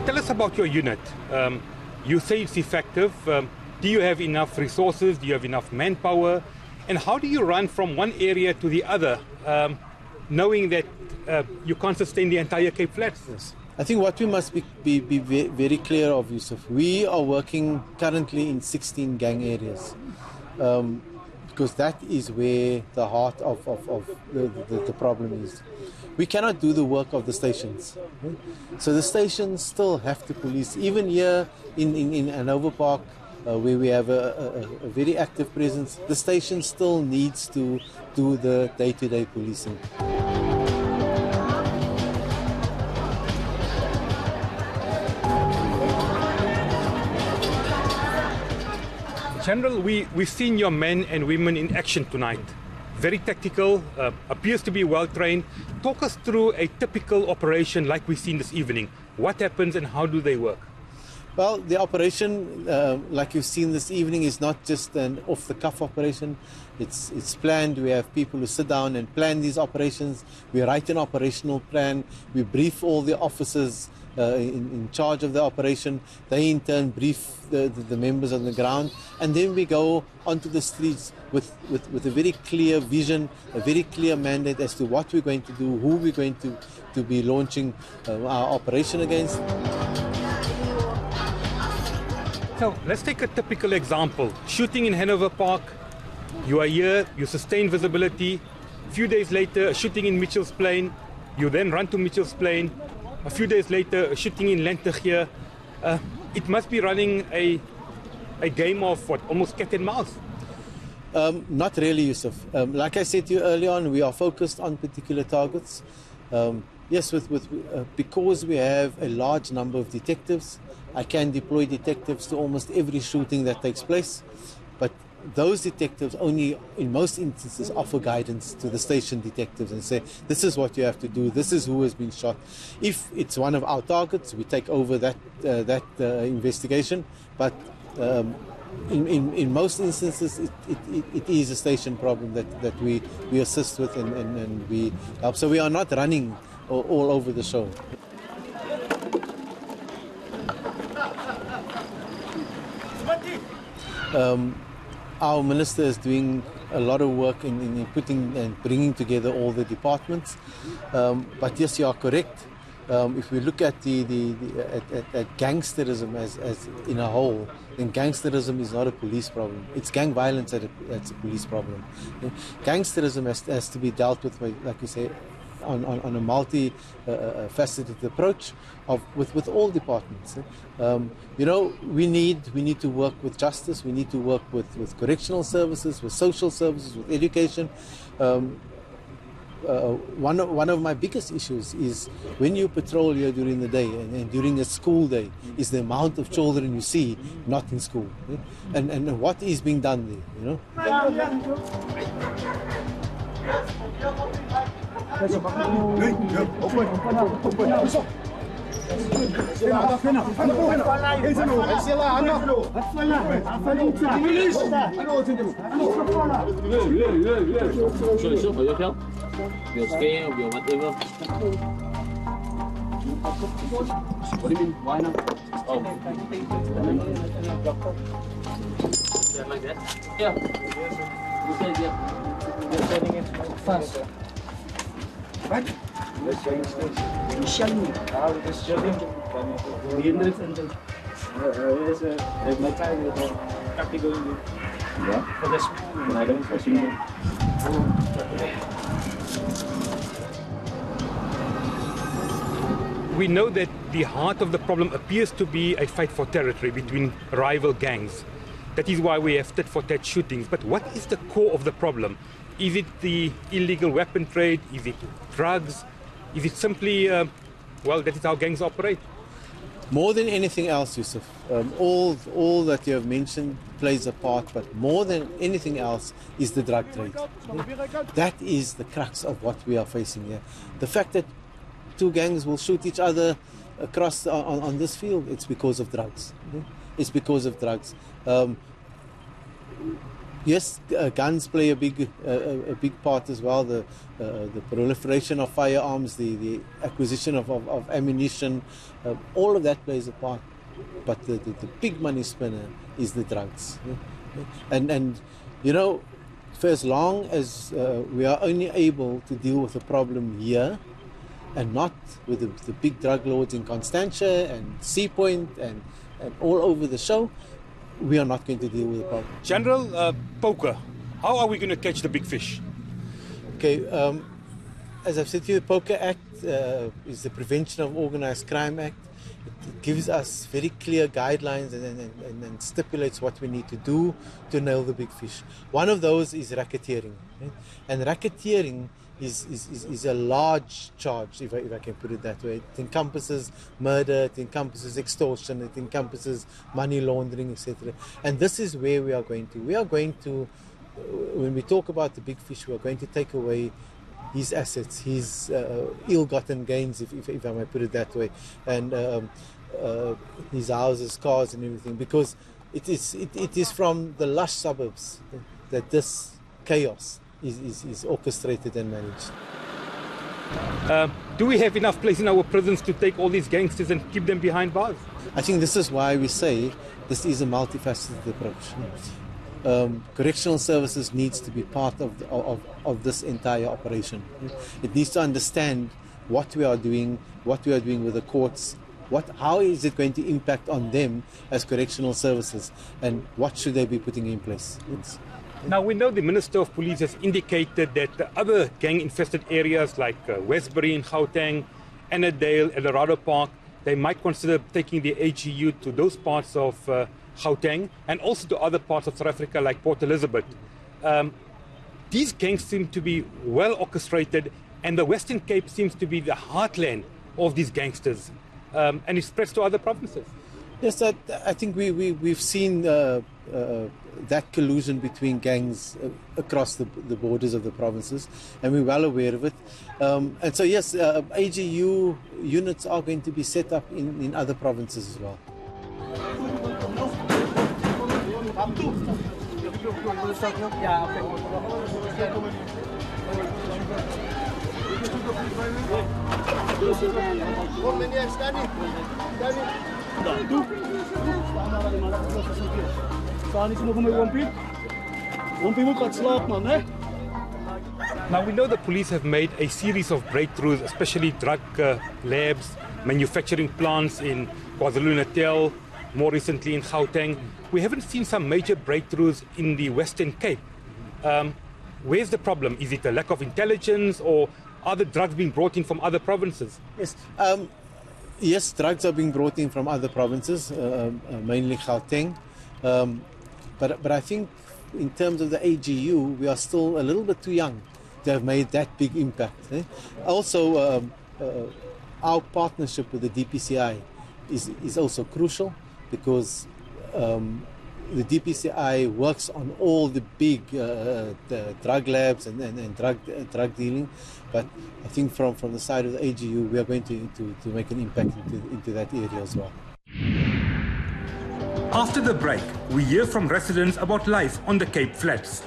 Tell us about your unit. You say it's effective. Do you have enough resources? Do you have enough manpower? And how do you run from one area to the other, knowing that you can't sustain the entire Cape Flats? Yes. I think what we must be very clear of, Yusuf, we are working currently in 16 gang areas, because that is where the heart of the problem is. We cannot do the work of the stations. So the stations still have to police. Even here in Hanover Park, where we have a very active presence, the station still needs to do the day-to-day policing. General, we've seen your men and women in action tonight. Very tactical, appears to be well trained. Talk us through a typical operation like we've seen this evening. What happens and how do they work? Well, the operation, like you've seen this evening, is not just an off-the-cuff operation. It's planned. We have people who sit down and plan these operations. We write an operational plan. We brief all the officers in charge of the operation. They in turn brief the members on the ground, and then we go onto the streets with a very clear vision, a very clear mandate as to what we're going to do, who we're going to be launching our operation against. So let's take a typical example. Shooting in Hanover Park. You are here, you sustain visibility. A few days later, a shooting in Mitchell's Plain. You then run to Mitchell's Plain. A few days later, a shooting in Lentig here. It must be running a game of what, almost cat and mouse? Not really, Yusuf. Like I said to you earlier on, we are focused on particular targets. Yes, because we have a large number of detectives, I can deploy detectives to almost every shooting that takes place. But those detectives only, in most instances, offer guidance to the station detectives and say, this is what you have to do, this is who has been shot. If it's one of our targets, we take over that investigation. But in most instances, it is a station problem that we assist with and we help. So we are not running all over the show. Our minister is doing a lot of work in putting and bringing together all the departments. But yes, you are correct. If we look at at gangsterism as in a whole, then gangsterism is not a police problem. It's gang violence that's a police problem. Gangsterism has to be dealt with, like you say, on a multi-faceted approach with all departments. You know, we need to work with justice. We need to work with correctional services, with social services, with education. One of my biggest issues is when you patrol here during the day and during a school day is the amount of children you see not in school, and what is being done there, you know. Your scale, your whatever. What do you mean? Why not? Oh. Yeah, like that? Yeah. You said yeah. You're setting it fast. What? Initially. This jogging. My time is practical. Yeah. For the school. I don't know. We know that the heart of the problem appears to be a fight for territory between rival gangs. That is why we have tit-for-tat shootings. But what is the core of the problem? Is it the illegal weapon trade? Is it drugs? Is it simply, well, that is how gangs operate? More than anything else, Yusuf, all that you have mentioned plays a part, but more than anything else is the drug trade. That is the crux of what we are facing here. The fact that two gangs will shoot each other across on this field, it's because of drugs. It's because of drugs. Yes, guns play a big part as well. The proliferation of firearms, the acquisition of ammunition, all of that plays a part. But the big money spinner is the drugs. And you know, for as long as we are only able to deal with the problem here, and not with the big drug lords in Constantia and Sea Point and all over the show, we are not going to deal with the problem. General, poker. How are we going to catch the big fish? Okay, as I've said to you, the Poker Act is the Prevention of Organised Crime Act. It gives us very clear guidelines and stipulates what we need to do to nail the big fish. One of those is racketeering. Okay? And racketeering is a large charge, if I can put it that way. It encompasses murder, it encompasses extortion, it encompasses money laundering, etc. And this is where we are going to. We are going to, when we talk about the big fish, we are going to take away his assets, his ill-gotten gains, if I may put it that way, and his houses, cars, and everything, because it is from the lush suburbs that this chaos is orchestrated and managed. Do we have enough place in our prisons to take all these gangsters and keep them behind bars? I think this is why we say this is a multifaceted approach. Correctional services needs to be part of this entire operation. It needs to understand what we are doing with the courts, how is it going to impact on them as correctional services, and what should they be putting in place. Now, we know the Minister of Police has indicated that the other gang-infested areas like Westbury in Gauteng, Annandale, Hanover Park, they might consider taking the AGU to those parts of Gauteng and also to other parts of South Africa like Port Elizabeth. These gangs seem to be well orchestrated, and the Western Cape seems to be the heartland of these gangsters, and it spreads to other provinces. Yes, I think we've seen that collusion between gangs across the borders of the provinces, and we're well aware of it. And so yes, AGU units are going to be set up in other provinces as well. Now, we know the police have made a series of breakthroughs, especially drug labs, manufacturing plants in KwaZulu-Natal, more recently in Gauteng. We haven't seen some major breakthroughs in the Western Cape. Where's the problem? Is it a lack of intelligence, or are the drugs being brought in from other provinces? Yes. Yes, drugs are being brought in from other provinces, mainly Gauteng. But I think in terms of the AGU, we are still a little bit too young to have made that big impact. Also, our partnership with the DPCI is also crucial, because the DPCI works on all the big the drug labs and drug dealing. But I think from the side of the AGU, we are going to make an impact into that area as well. After the break, we hear from residents about life on the Cape Flats.